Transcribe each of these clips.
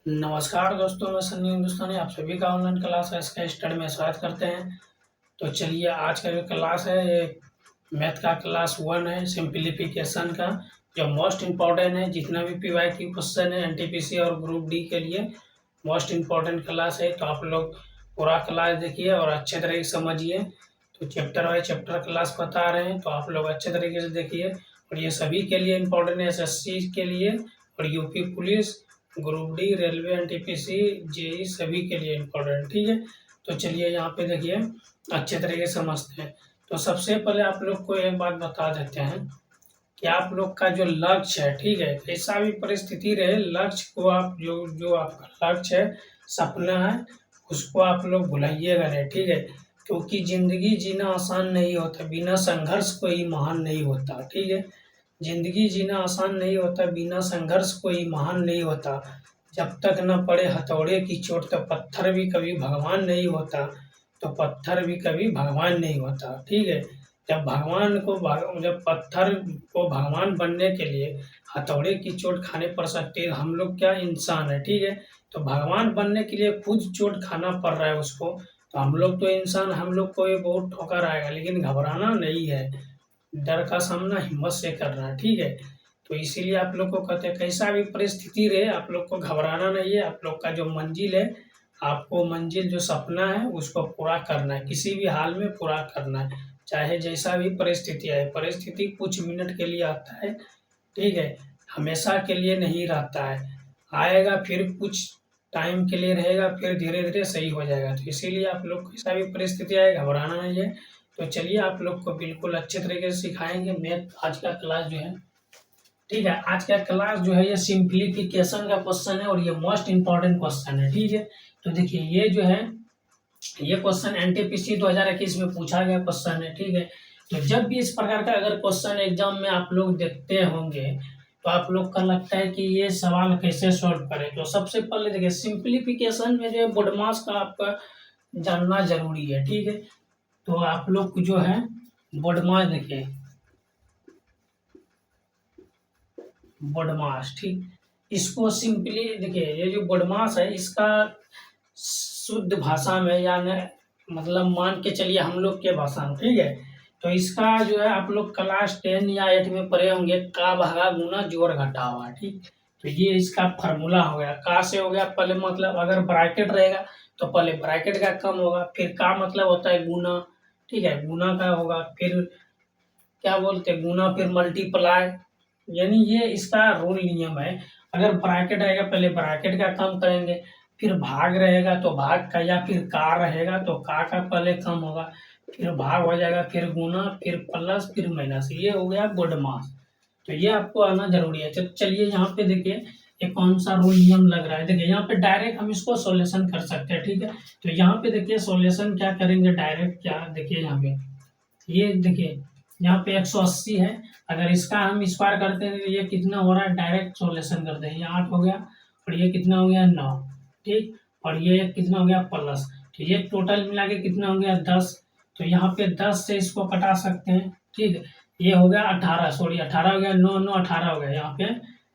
नमस्कार दोस्तों, मैं सन्नी हिंदुस्तानी आप सभी का ऑनलाइन क्लास है इसका स्टडी में स्वागत करते हैं। तो चलिए आज का जो क्लास है ये मैथ का क्लास 1 है, सिंप्लीफिकेशन का जो मोस्ट इम्पॉर्टेंट है। जितना भी पीवाईक्यू क्वेश्चन है एनटीपीसी और ग्रुप डी के लिए मोस्ट इम्पॉर्टेंट क्लास है। तो आप लोग पूरा क्लास देखिए और अच्छे तरीके से समझिए। तो चैप्टर वाइज चैप्टर क्लास बता रहे हैं, तो आप लोग अच्छे तरीके से देखिए। और ये सभी के लिए इम्पोर्टेंट है, एसएससी के लिए और UP police, group D, railway, NTPC, JE सभी के लिए इम्पोर्टेंट। ठीक है, तो चलिए यहाँ पे देखिए अच्छे तरीके से समझते हैं। तो सबसे पहले आप लोग को एक बात बता देते हैं कि आप लोग का जो लक्ष्य है, ठीक है, कैसा भी परिस्थिति रहे, लक्ष्य को आप जो आपका लक्ष्य है, सपना है, उसको आप लोग भुलाइएगा नहीं। ठीक है, क्योंकि जिंदगी जीना आसान नहीं होता, बिना संघर्ष कोई महान नहीं होता। ठीक है, जिंदगी जीना आसान नहीं होता, बिना संघर्ष कोई महान नहीं होता। जब तक न पड़े हथौड़े की चोट, तो पत्थर भी कभी भगवान नहीं होता। तो पत्थर भी कभी भगवान नहीं होता। ठीक है, जब पत्थर को भगवान बनने के लिए हथौड़े की चोट खाने पड़ सकती है, हम लोग क्या इंसान है। ठीक है, तो भगवान बनने के लिए खुद चोट खाना पड़ रहा है उसको। तो हम लोग तो इंसान, हम लोग को ये बहुत ठोकर आएगा, लेकिन घबराना नहीं है। डर का सामना हिम्मत से करना है। ठीक है, तो इसीलिए आप लोग को कहते हैं कैसा भी परिस्थिति रहे, आप लोग को घबराना नहीं है। आप लोग का जो मंजिल है, आपको मंजिल जो सपना है उसको पूरा करना है, किसी भी हाल में पूरा करना है, चाहे जैसा भी परिस्थिति आए। परिस्थिति कुछ मिनट के लिए आता है, ठीक है, हमेशा के लिए नहीं रहता है। आएगा फिर कुछ टाइम के लिए रहेगा, फिर धीरे धीरे सही हो जाएगा। तो इसीलिए आप लोग कैसा भी परिस्थिति आए, घबराना नहीं है। तो चलिए आप लोग को बिल्कुल अच्छे तरीके से सिखाएंगे मैथ आज का क्लास जो है। ठीक है, आज का क्लास जो है ये सिंप्लीफिकेशन का क्वेश्चन है और ये मोस्ट इंपॉर्टेंट क्वेश्चन है। ठीक है, तो देखिए ये जो है ये क्वेश्चन एनटीपीसी 2021 में पूछा गया क्वेश्चन है। ठीक है, तो जब भी इस प्रकार का अगर क्वेश्चन एग्जाम में आप लोग देखते होंगे, तो आप लोग का लगता है कि ये सवाल कैसे सॉल्व करें। तो सबसे पहले देखिए सिंप्लीफिकेशन में जो है BODMAS का आपका जानना जरूरी है। ठीक है, तो आप लोग जो है BODMAS देखिए, BODMAS, ठीक, इसको सिंपली देखिए, ये जो BODMAS है इसका शुद्ध भाषा में यानी मतलब मान के चलिए हम लोग के भाषा में, ठीक है, तो इसका जो है आप लोग क्लास 10 या 8 में पढ़े होंगे, का भागा गुना जोड़ घटावा। ठीक, तो ये इसका फार्मूला हो गया। का से हो गया पहले, मतलब अगर ब्रैकेट रहेगा तो पहले ब्रैकेट का कम होगा, फिर का मतलब होता है गुना। ठीक है, गुना का होगा, फिर क्या बोलते हैं गुना, फिर मल्टीप्लाई, यानी ये इसका रूल नियम है। अगर ब्रैकेट रहेगा पहले ब्रैकेट का कम करेंगे, फिर भाग रहेगा तो भाग का, या फिर का रहेगा तो का पहले कम होगा, फिर भाग हो जाएगा, फिर गुना, फिर प्लस, फिर माइनस। ये हो गया BODMAS। तो ये आपको आना जरूरी है। तो चलिए यहाँ पे देखिए ये कौन सा रूल नियम लग रहा है। देखिए यहाँ पे डायरेक्ट हम इसको सॉल्यूशन कर सकते हैं। ठीक है, तो यहाँ पे देखिए सॉल्यूशन क्या करेंगे डायरेक्ट, क्या देखिए यहाँ पे, ये देखिए यहाँ पे 180 है, अगर इसका हम स्क्वायर करते हैं तो ये कितना हो रहा है, डायरेक्ट सॉल्यूशन करते हैं, ये 8 हो गया और ये कितना हो गया 9। ठीक, और ये कितना हो गया प्लस, तो ये टोटल मिला के कितना हो गया 10। तो यहाँ पे 10 से इसको कटा सकते हैं। ठीक है, ये हो गया 18, सॉरी 18 हो गया, 9 9 18 हो गया, यहाँ पे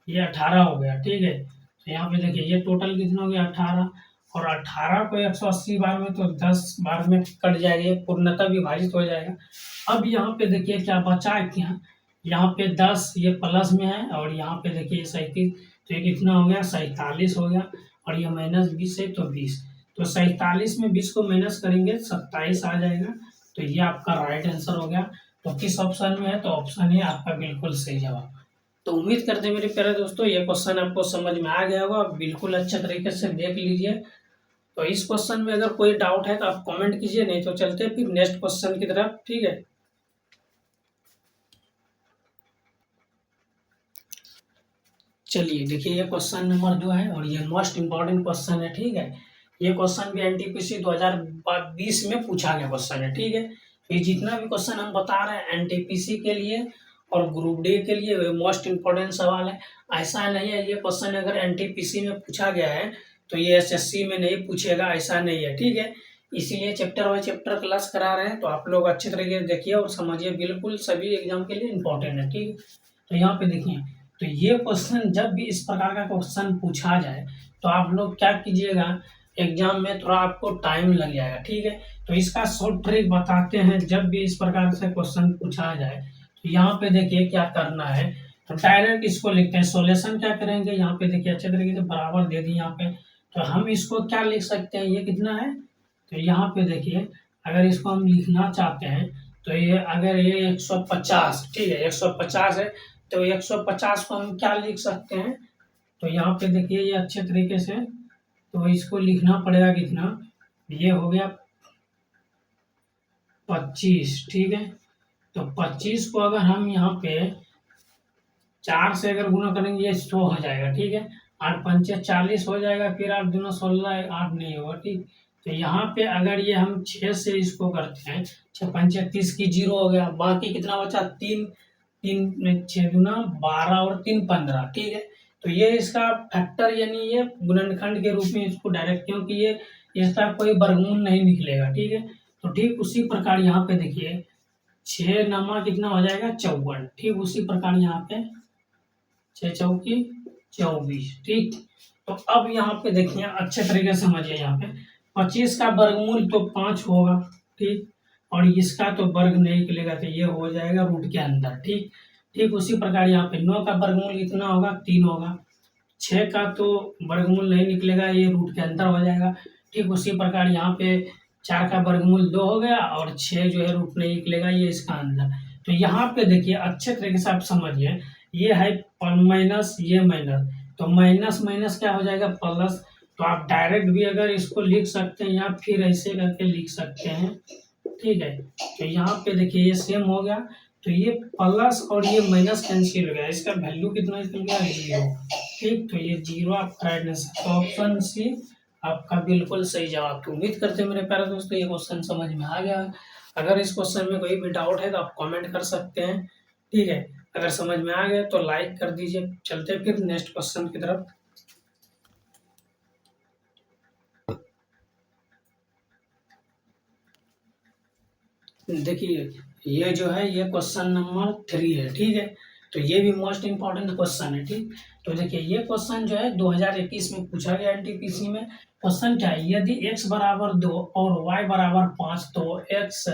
ये 18 हो गया। ठीक है, तो यहाँ पे देखिए ये टोटल कितना हो गया 18, और 18 को 180 बार में तो 10 बार में कट जाएगा, पूर्णतः विभाजित हो जाएगा। अब यहाँ पे देखिए क्या बचा है, क्या यहाँ पे 10 ये प्लस में है, और यहाँ पे देखिए 37, तो ये कितना हो गया 47 हो गया, और ये -20 है तो 20, तो 47 में 20 को माइनस करेंगे 27 आ जाएगा। तो ये आपका राइट आंसर हो गया। तो किस ऑप्शन में है, तो ऑप्शन है आपका बिल्कुल सही जवाब। तो उम्मीद करते हैं मेरे प्यारे दोस्तों ये क्वेश्चन आपको समझ में आ गया होगा, बिल्कुल अच्छे तरीके से देख लीजिए। तो इस क्वेश्चन में अगर कोई डाउट है तो आप कमेंट कीजिए, नहीं तो चलते हैं फिर नेक्स्ट क्वेश्चन की तरफ। ठीक है, चलिए देखिए ये क्वेश्चन नंबर 2 है और ये मोस्ट इम्पॉर्टेंट क्वेश्चन है। ठीक है, ये क्वेश्चन भी एनटीपीसी 2020 में पूछा गया क्वेश्चन है। ठीक है, ये जितना भी क्वेश्चन हम बता रहे हैं एनटीपीसी के लिए और ग्रुप डी के लिए मोस्ट इम्पॉर्टेंट सवाल है। ऐसा नहीं है ये क्वेश्चन अगर एनटीपीसी में पूछा गया है तो ये एसएससी में नहीं पूछेगा, ऐसा नहीं है। ठीक है, इसीलिए चैप्टर बाय चैप्टर क्लास करा रहे हैं, तो आप लोग अच्छे तरीके से देखिए और समझिए, बिल्कुल सभी एग्जाम के लिए इम्पोर्टेंट है। ठीक है, तो यहाँ पे देखिए, तो ये क्वेश्चन जब भी इस प्रकार का क्वेश्चन पूछा जाए तो आप लोग क्या कीजिएगा, एग्जाम में थोड़ा आपको टाइम लग जाएगा, ठीक है। तो इसका शॉर्ट ट्रिक बताते हैं, जब भी इस प्रकार से क्वेश्चन पूछा जाए तो यहाँ पे देखिए क्या करना है। तो डायरेक्ट इसको लिखते हैं, सॉल्यूशन क्या करेंगे, यहाँ पे देखिए अच्छे तरीके से बराबर दे दी यहाँ पे। तो हम इसको क्या लिख सकते हैं, ये कितना है, तो यहाँ पे देखिए अगर इसको हम लिखना चाहते हैं तो ये अगर ये 150, ठीक है, 150 है, तो 150 को हम क्या लिख सकते हैं, तो यहाँ पे देखिए ये अच्छे तरीके से, तो इसको लिखना पड़ेगा कितना, ये हो गया 25, ठीक है। तो 25 को अगर हम यहाँ पे 4 से अगर गुना करेंगे ये 100 हो जाएगा, ठीक है। 8 पंचे 40 हो जाएगा, फिर 8 दूना 16, 8 नहीं होगा, ठीक। तो यहाँ पे अगर ये हम 6 से इसको करते हैं, 6 पंचे 30 की 0 हो गया, बाकी कितना बचा, 3, 3 6 दूना 12 और 3 15, ठीक है। तो ये इसका फैक्टर यानी ये गुणनखंड के रूप में इसको डायरेक्ट, क्योंकि ये इसका कोई वर्गमूल नहीं निकलेगा, ठीक है। तो ठीक उसी प्रकार यहाँ पे देखिए 6 नमा कितना हो जाएगा 54, ठीक उसी प्रकार यहाँ पे 6 चौकी 24, ठीक। तो अब यहाँ पे देखिए अच्छे तरीके से समझिए, यहाँ पे 25 का वर्गमूल तो 5 होगा, ठीक, और इसका तो वर्ग नहीं निकलेगा, तो ये हो जाएगा रूट के अंदर, ठीक। ठीक उसी प्रकार यहाँ पे 9 का वर्गमूल कितना होगा, 3 होगा, 6 का तो वर्गमूल नहीं निकलेगा, ये रूट के अंदर हो जाएगा। ठीक उसी प्रकार यहाँ पे 4 का वर्गमूल 2 हो गया, और 6 जो है रूट नहीं निकलेगा, ये इसका अंदर। तो यहाँ पे देखिए अच्छे तरीके से आप समझिए, ये है माइनस, ये माइनस, तो माइनस माइनस क्या हो जाएगा, प्लस। तो आप डायरेक्ट भी अगर इसको लिख सकते हैं या फिर ऐसे करके लिख सकते हैं, ठीक है। तो यहाँ पे देखिए ये सेम हो गया, तो ये प्लस और ये माइनस कैंसिल हो गया, इसका वैल्यू कितना निकल गया, 0, ठीक। तो ये 0 आपका राइट आंसर, तो ऑप्शन सी आपका बिल्कुल सही जवाब। तो उम्मीद करते हैं मेरे प्यारे दोस्तों ये क्वेश्चन समझ में आ गया। अगर इस क्वेश्चन में कोई भी डाउट है तो आप कमेंट कर सकते हैं, ठीक है। अगर समझ में आ गया तो लाइक कर दीजिए। चलते फिर नेक्स्ट क्वेश्चन की तरफ। देखिए ये जो है ये क्वेश्चन नंबर 3 है, ठीक है। तो ये भी मोस्ट इम्पोर्टेंट क्वेश्चन है, ठीक। तो देखिए ये क्वेश्चन जो है 2021 में पूछा गया एनटीपीसी में। क्वेश्चन क्या है, यदि x बराबर 2 और y बराबर 5 तो x,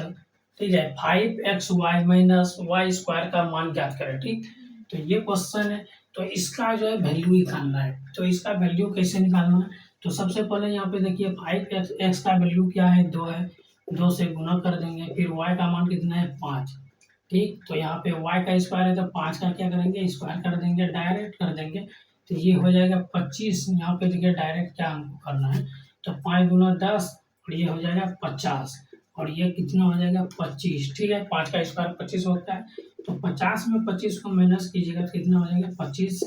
ठीक है, 5xy माइनस वाई स्क्वायर का मान ज्ञात करें, ठीक। तो ये क्वेश्चन है, तो इसका जो है वैल्यू निकालना है। तो इसका वैल्यू कैसे निकालना है, तो सबसे पहले यहाँ पे देखिए 5x का वैल्यू क्या है, 2 है, 2 से गुना कर देंगे, फिर y का मान कितना है 5, ठीक। तो यहाँ पे y का स्क्वायर है तो 5 का क्या करेंगे, स्क्वायर कर देंगे, डायरेक्ट कर देंगे, तो ये हो जाएगा 25। यहाँ पे देखिए डायरेक्ट क्या हमको करना है, तो 5 गुना 10 और ये हो जाएगा 50, और ये कितना हो जाएगा 25, ठीक है। 5 का स्क्वायर 25 होता है, तो 50 में 25 को माइनस कीजिएगा तो कितना हो जाएगा 25।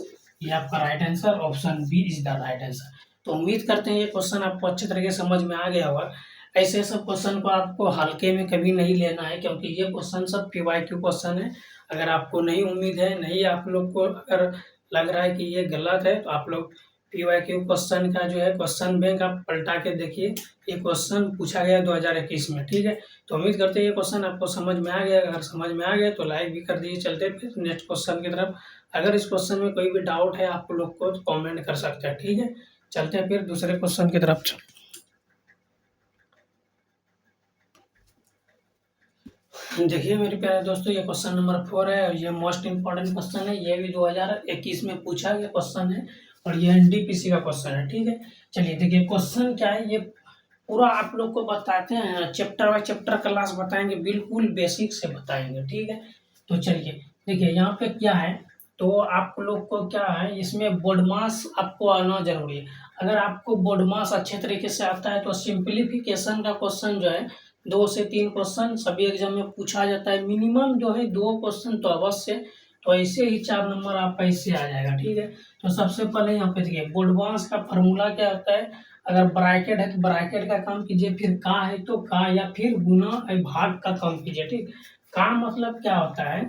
ये आपका right answer, option B is the right answer. तो उम्मीद करते हैं ये क्वेश्चन आपको अच्छे तरीके से समझ में आ गया होगा। ऐसे सब क्वेश्चन को आपको हल्के में कभी नहीं लेना है, क्योंकि ये क्वेश्चन सब पीवाईक्यू क्वेश्चन है। अगर आपको नहीं उम्मीद है, नहीं आप लोग को अगर लग रहा है कि ये गलत है, तो आप लोग पीवाईक्यू क्वेश्चन का जो है क्वेश्चन बैंक आप पलटा के देखिए, ये क्वेश्चन पूछा गया 2021 में, ठीक है। तो उम्मीद करते हैं ये क्वेश्चन आपको समझ में आ गया। अगर समझ में आ गया तो लाइक भी कर दीजिए। चलते फिर नेक्स्ट क्वेश्चन की तरफ। अगर इस क्वेश्चन में कोई भी डाउट है आप लोग को कॉमेंट कर सकते हैं, ठीक है। चलते हैं फिर दूसरे क्वेश्चन की तरफ। देखिए मेरे प्यारे दोस्तों ये क्वेश्चन नंबर 4 है, और ये मोस्ट इम्पोर्टेंट क्वेश्चन है। ये भी 2021 में पूछा गया क्वेश्चन है, और ये एनटीपीसी का क्वेश्चन है, ठीक है। चलिए देखिए क्वेश्चन क्या है, ये पूरा आप लोग को बताते हैं, चैप्टर बाय चैप्टर क्लास बताएंगे, बिल्कुल बेसिक से बताएंगे, ठीक है। तो चलिए देखिए यहाँ पे क्या है, तो आप लोग को क्या है, इसमें बोर्ड मास आपको आना जरूरी है। अगर आपको बोर्ड मास अच्छे तरीके से आता है तो सिंप्लीफिकेशन का क्वेश्चन जो है 2 से 3 क्वेश्चन सभी एग्जाम में पूछा जाता है, मिनिमम जो है 2 क्वेश्चन तो अवश्य, तो ऐसे ही 4 नंबर आपका इससे आ जाएगा, ठीक है। तो सबसे पहले यहाँ पे देखिए बोर्डमास का फॉर्मूला क्या होता है, अगर ब्रैकेट है तो ब्रैकेट का काम कीजिए, फिर का है तो का, या फिर गुना भाग का काम कीजिए, ठीक। का मतलब क्या होता है,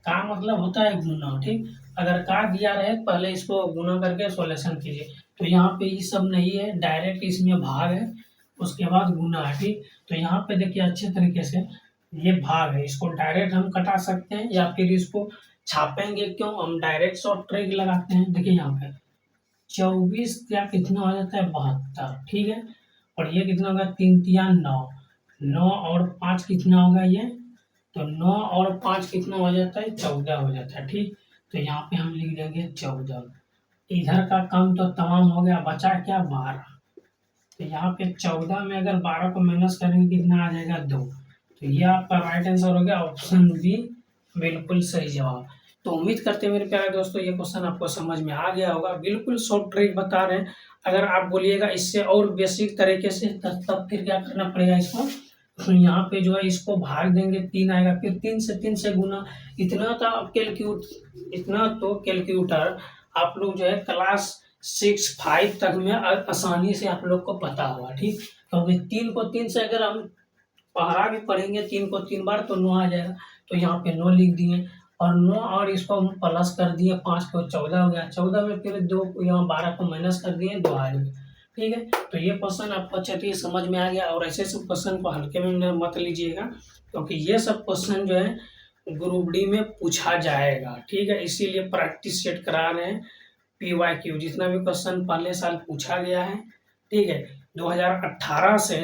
का मतलब होता है गुना, ठीक। अगर का दिया रहे पहले इसको गुना करके सॉल्यूशन कीजिए। तो यहाँ पे ये सब नहीं है, डायरेक्ट इसमें भाग है, उसके बाद गुना है, ठीक। तो यहाँ पे देखिए अच्छे तरीके से ये भाग है, इसको डायरेक्ट हम कटा सकते हैं या फिर इसको छापेंगे, क्यों, हम डायरेक्ट शॉर्ट ट्रिक लगाते हैं। देखिए यहाँ पे 24 क्या कितना हो जाता है 72, ठीक है। और ये कितना होगा 3 तिया 9, 9 और 5 कितना होगा ये, तो 9 और 5 कितना हो जाता है 14 हो जाता है, ठीक। तो यहाँ पे हम लिख देंगे 14। इधर का काम तो तमाम हो गया, बचा क्या 12। तो यहाँ पे 14 में अगर 12 को माइनस करेंगे कितना आ जाएगा 2। तो ये आपका राइट आंसर हो गया ऑप्शन बी, बिल्कुल सही जवाब। तो उम्मीद करते हैं मेरे प्यारे दोस्तों ये क्वेश्चन आपको समझ में आ गया होगा, बिल्कुल शॉर्ट ट्रिक बता रहे हैं। अगर आप बोलिएगा इससे और बेसिक तरीके से तब फिर क्या करना पड़ेगा इसको, तो यहाँ पे जो है इसको भाग देंगे 3 आएगा, फिर 3 से गुना। इतना तो कैलकुलेटर आप लोग जो है क्लास 6-5 तक में आसानी से आप लोग को पता होगा, ठीक। क्योंकि 3 को 3 से अगर हम पहाड़ा भी पढ़ेंगे 3 को 3 बार तो 9 आ जाएगा। तो यहाँ पे 9 लिख दिए, और 9 और इसको हम प्लस कर दिए 5 को 14 हो गया, 14 में फिर 2 यहाँ 12 को माइनस कर दिए 2 आ गया, ठीक है। तो ये क्वेश्चन आपको अच्छे से समझ में आ गया, और ऐसे सब क्वेश्चन को हल्के में मत लीजिएगा, क्योंकि ये सब क्वेश्चन जो है ग्रुप डी में पूछा जाएगा, ठीक है। इसीलिए प्रैक्टिस सेट करा रहे हैं। PYQ जितना भी क्वेश्चन पहले साल पूछा गया है, ठीक है, 2018 से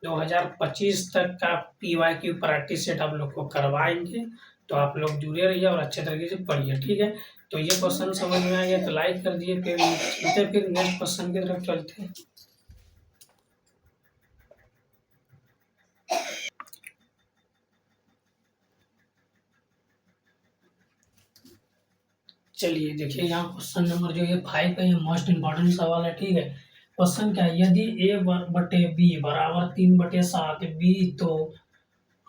2025 तक का PYQ प्रैक्टिस सेट आप लोग को करवाएंगे। तो आप लोग जुड़े रहिए और अच्छे तरीके से पढ़िए, ठीक है। तो ये क्वेश्चन समझ में आ गया तो लाइक कर दिए, फिर नेक्स्ट क्वेश्चन की तरफ चलते हैं। चलिए देखिए यहाँ क्वेश्चन नंबर जो ये 5 है, ये मोस्ट इम्पोर्टेंट सवाल है, ठीक है। क्वेश्चन क्या है, यदि A/B बराबर 3/7 B, तो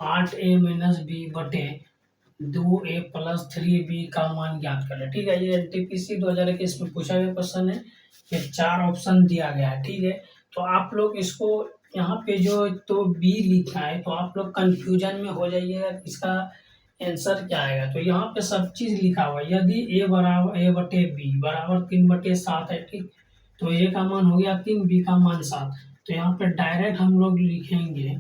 8A - B बटे 2A + 3B का मान ज्ञात करें, ठीक है। ये NTPC 2021 में पूछा गया क्वेश्चन है। ये 4 ऑप्शन दिया गया है, ठीक है। तो आप लोग इसको यहाँ पे जो तो B लिखा है, तो आप लोग कंफ्यूजन में हो जाइएगा इसका आंसर क्या आएगा। तो यहाँ पे सब चीज लिखा हुआ है, यदि A/B बराबर 3/7 है, ठीक। तो A का मान हो गया 3, B का मान 7। तो यहाँ पे डायरेक्ट हम लोग लिखेंगे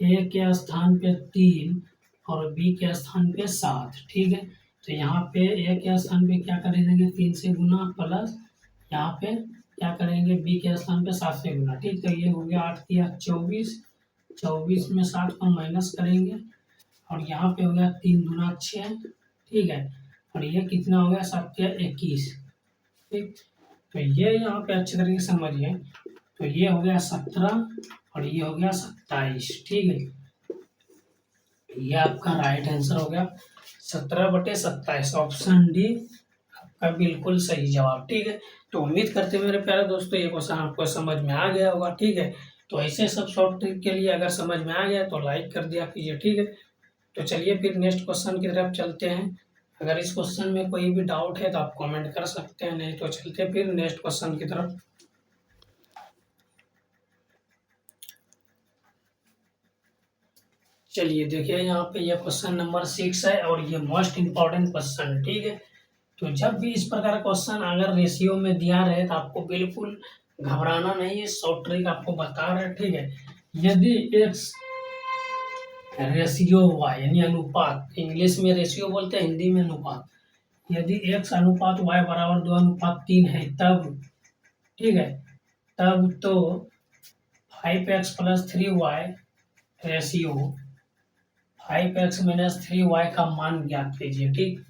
A के स्थान पे 3 और B के स्थान पे 7, ठीक है। तो यहाँ पे A के स्थान पे क्या करेंगे 3 से गुना, प्लस यहाँ पे क्या करेंगे B के स्थान पे 7 से गुना, ठीक। तो ये हो गया 8 या 24, 24 में 7 को माइनस करेंगे, और यहाँ पे हो गया 3 दूना 6, ठीक है। और ये कितना हो गया 7 या 21, ठीक। तो ये यहाँ पे अच्छे तरीके से समझिए, तो ये हो गया 17 और ये हो गया 27, ठीक है। ये आपका राइट आंसर हो गया 17/27, ऑप्शन डी आपका बिल्कुल सही जवाब, ठीक है। तो उम्मीद करते हैं मेरे प्यारे दोस्तों ये क्वेश्चन आपको समझ में आ गया होगा, ठीक है। तो ऐसे सब शॉर्ट ट्रिक के लिए अगर समझ में आ गया तो लाइक कर दिया कीजिए, ठीक है। तो चलिए फिर नेक्स्ट क्वेश्चन की तरफ चलते हैं। अगर इस क्वेश्चन में कोई भी डाउट है तो आप कमेंट कर सकते हैं, नहीं तो चलते फिर नेक्स्ट क्वेश्चन की तरफ। चलिए देखिए यहाँ पे ये क्वेश्चन नंबर 6 है, और ये मोस्ट इम्पोर्टेंट क्वेश्चन, ठीक है। तो जब भी इस प्रकार क्वेश्चन अगर रेशियो में दिया रहे तो आपको बिल्कुल घबराना नहीं है, शॉर्ट ट्रिक आपको बता रहे हैं, ठीक है। यदि x रेशियो y यानी अनुपात, इंग्लिश में रेशियो बोलते हैं, हिंदी में अनुपात, यदि x अनुपात y बराबर 2:3 है तब, ठीक है, तब तो 5x + 3y ratio 5x - 3y का मान ज्ञात कीजिए, ठीक।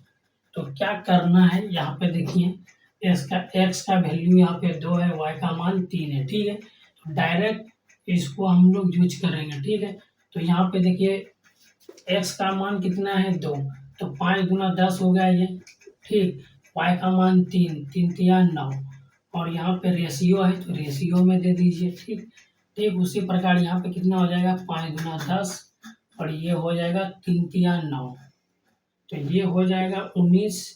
तो क्या करना है यहाँ पे देखिए, x का वैल्यू यहाँ पे 2 है, y का मान 3 है, ठीक है। तो डायरेक्ट इसको हम लोग यूज करेंगे, ठीक है। तो यहाँ पे देखिए x का मान कितना है 2, तो 5 दूना 10 हो गया ये, ठीक। y का मान 3, 3 तिया 9, और यहाँ पे रेशियो है तो रेशियो में दे दीजिए, ठीक। ठीक उसी प्रकार यहाँ पे कितना हो जाएगा 5 दूना 10, और ये हो जाएगा 3 तिया 9, तो ये हो जाएगा 19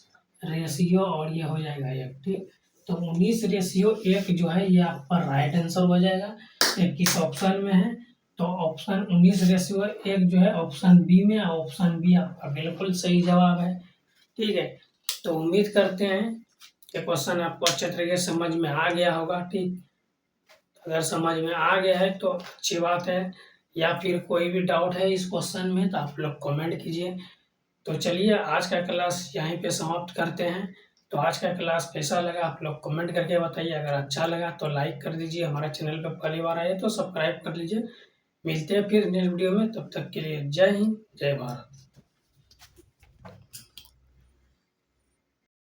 रेशियो, और ये हो जाएगा 1, ठीक। तो 19 रेशियो 1 जो है ये आपका राइट आंसर हो जाएगा। ये किस ऑप्शन में है, तो ऑप्शन 19 रेशियो 1 जो है ऑप्शन बी में, ऑप्शन बी आपका बिल्कुल सही जवाब है, ठीक है। तो उम्मीद करते हैं कि क्वेश्चन आपको अच्छे तरीके से समझ में आ गया होगा, ठीक। अगर समझ में आ गया है तो अच्छी बात है, या फिर कोई भी डाउट है इस क्वेश्चन में तो आप लोग कमेंट कीजिए। तो चलिए आज का क्लास यहीं पे समाप्त करते हैं। तो आज का क्लास कैसा लगा आप लोग कमेंट करके बताइए। अगर अच्छा लगा तो लाइक कर दीजिए, हमारे चैनल पर पहली बार आए तो सब्सक्राइब कर लीजिए। मिलते हैं फिर नेक्स्ट वीडियो में, तब तक के लिए जय हिंद, जय भारत।